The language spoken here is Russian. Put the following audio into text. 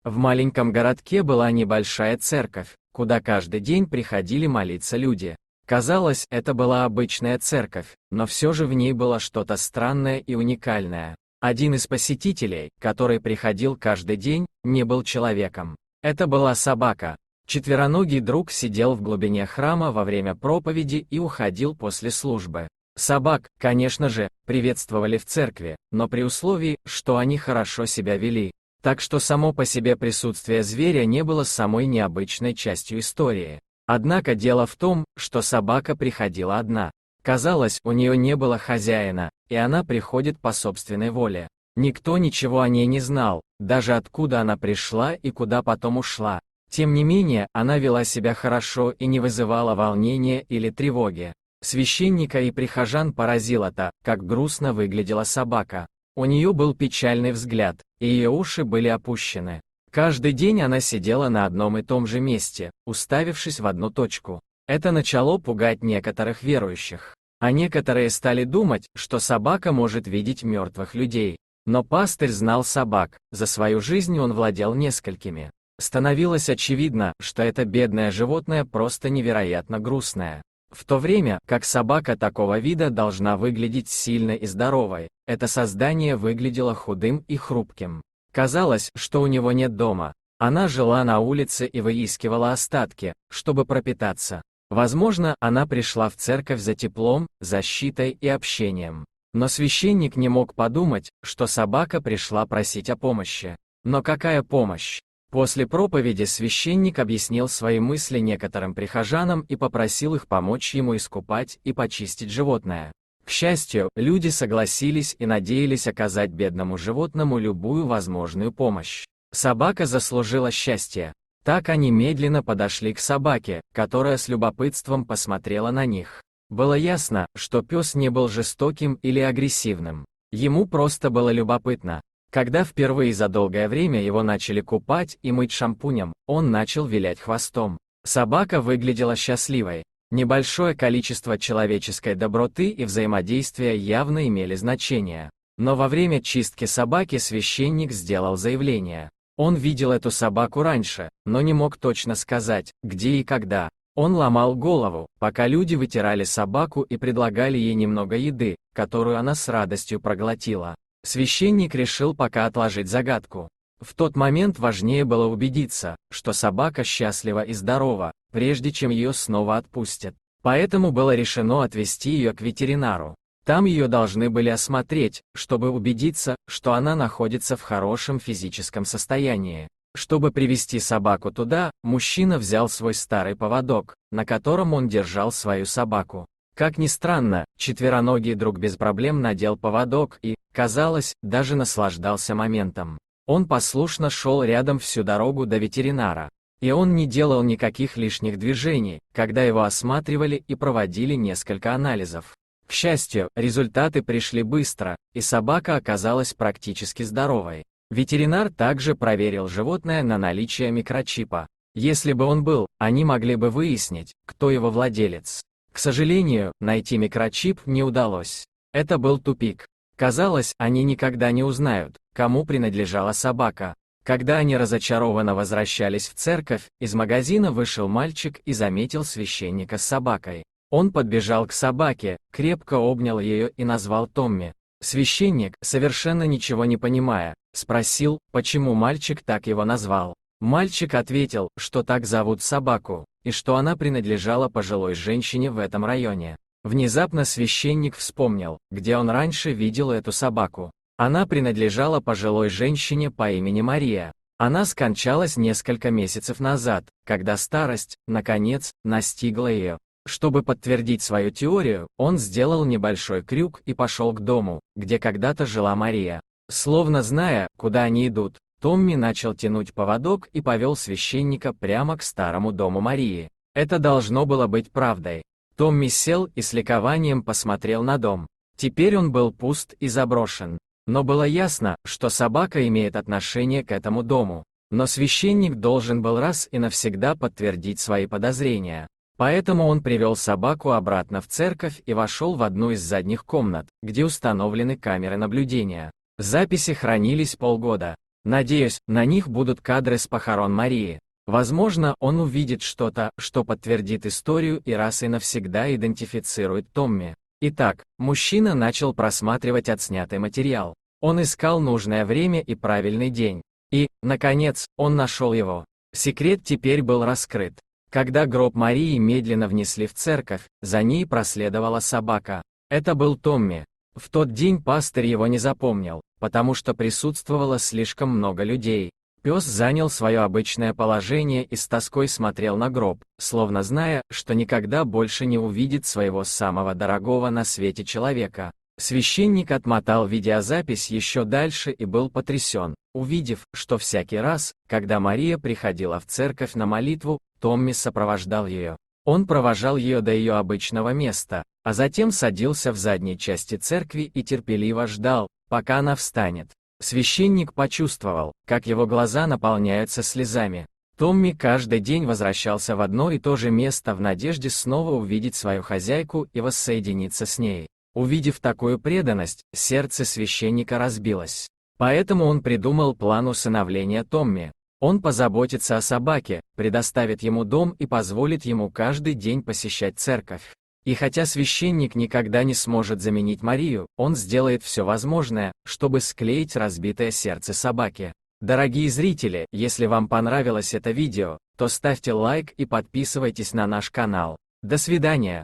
В маленьком городке была небольшая церковь, куда каждый день приходили молиться люди. Казалось, это была обычная церковь, но все же в ней было что-то странное и уникальное. Один из посетителей, который приходил каждый день, не был человеком. Это была собака. Четвероногий друг сидел в глубине храма во время проповеди и уходил после службы. Собак, конечно же, приветствовали в церкви, но при условии, что они хорошо себя вели. Так что само по себе присутствие зверя не было самой необычной частью истории. Однако дело в том, что собака приходила одна. Казалось, у нее не было хозяина, и она приходит по собственной воле. Никто ничего о ней не знал, даже откуда она пришла и куда потом ушла. Тем не менее, она вела себя хорошо и не вызывала волнения или тревоги. Священника и прихожан поразило то, как грустно выглядела собака. У нее был печальный взгляд, и ее уши были опущены. Каждый день она сидела на одном и том же месте, уставившись в одну точку. Это начало пугать некоторых верующих. А некоторые стали думать, что собака может видеть мертвых людей. Но пастырь знал собак, за свою жизнь он владел несколькими. Становилось очевидно, что это бедное животное просто невероятно грустное. В то время, как собака такого вида должна выглядеть сильной и здоровой, это создание выглядело худым и хрупким. Казалось, что у него нет дома. Она жила на улице и выискивала остатки, чтобы пропитаться. Возможно, она пришла в церковь за теплом, защитой и общением. Но священник не мог подумать, что собака пришла просить о помощи. Но какая помощь? После проповеди священник объяснил свои мысли некоторым прихожанам и попросил их помочь ему искупать и почистить животное. К счастью, люди согласились и надеялись оказать бедному животному любую возможную помощь. Собака заслужила счастье. Так они медленно подошли к собаке, которая с любопытством посмотрела на них. Было ясно, что пес не был жестоким или агрессивным. Ему просто было любопытно. Когда впервые за долгое время его начали купать и мыть шампунем, он начал вилять хвостом. Собака выглядела счастливой. Небольшое количество человеческой доброты и взаимодействия явно имели значение. Но во время чистки собаки священник сделал заявление. Он видел эту собаку раньше, но не мог точно сказать, где и когда. Он ломал голову, пока люди вытирали собаку и предлагали ей немного еды, которую она с радостью проглотила. Священник решил пока отложить загадку. В тот момент важнее было убедиться, что собака счастлива и здорова, прежде чем ее снова отпустят. Поэтому было решено отвезти ее к ветеринару. Там ее должны были осмотреть, чтобы убедиться, что она находится в хорошем физическом состоянии. Чтобы привести собаку туда, мужчина взял свой старый поводок, на котором он держал свою собаку. Как ни странно, четвероногий друг без проблем надел поводок и, казалось, даже наслаждался моментом. Он послушно шел рядом всю дорогу до ветеринара. И он не делал никаких лишних движений, когда его осматривали и проводили несколько анализов. К счастью, результаты пришли быстро, и собака оказалась практически здоровой. Ветеринар также проверил животное на наличие микрочипа. Если бы он был, они могли бы выяснить, кто его владелец. К сожалению, найти микрочип не удалось. Это был тупик. Казалось, они никогда не узнают, кому принадлежала собака. Когда они разочарованно возвращались в церковь, из магазина вышел мальчик и заметил священника с собакой. Он подбежал к собаке, крепко обнял ее и назвал Томми. Священник, совершенно ничего не понимая, спросил, почему мальчик так его назвал. Мальчик ответил, что так зовут собаку, и что она принадлежала пожилой женщине в этом районе. Внезапно священник вспомнил, где он раньше видел эту собаку. Она принадлежала пожилой женщине по имени Мария. Она скончалась несколько месяцев назад, когда старость, наконец, настигла ее. Чтобы подтвердить свою теорию, он сделал небольшой крюк и пошел к дому, где когда-то жила Мария. Словно зная, куда они идут, Томми начал тянуть поводок и повел священника прямо к старому дому Марии. Это должно было быть правдой. Томми сел и с ликованием посмотрел на дом. Теперь он был пуст и заброшен. Но было ясно, что собака имеет отношение к этому дому. Но священник должен был раз и навсегда подтвердить свои подозрения. Поэтому он привел собаку обратно в церковь и вошел в одну из задних комнат, где установлены камеры наблюдения. Записи хранились полгода. Надеюсь, на них будут кадры с похорон Марии. Возможно, он увидит что-то, что подтвердит историю и раз и навсегда идентифицирует Томми. Итак, мужчина начал просматривать отснятый материал. Он искал нужное время и правильный день. И, наконец, он нашел его. Секрет теперь был раскрыт. Когда гроб Марии медленно внесли в церковь, за ней проследовала собака. Это был Томми. В тот день пастырь его не запомнил, потому что присутствовало слишком много людей. Пес занял свое обычное положение и с тоской смотрел на гроб, словно зная, что никогда больше не увидит своего самого дорогого на свете человека. Священник отмотал видеозапись еще дальше и был потрясен, увидев, что всякий раз, когда Мария приходила в церковь на молитву, Томми сопровождал ее. Он провожал ее до ее обычного места, а затем садился в задней части церкви и терпеливо ждал, пока она встанет. Священник почувствовал, как его глаза наполняются слезами. Томми каждый день возвращался в одно и то же место в надежде снова увидеть свою хозяйку и воссоединиться с ней. Увидев такую преданность, сердце священника разбилось. Поэтому он придумал план усыновления Томми. Он позаботится о собаке, предоставит ему дом и позволит ему каждый день посещать церковь. И хотя священник никогда не сможет заменить Марию, он сделает все возможное, чтобы склеить разбитое сердце собаки. Дорогие зрители, если вам понравилось это видео, то ставьте лайк и подписывайтесь на наш канал. До свидания.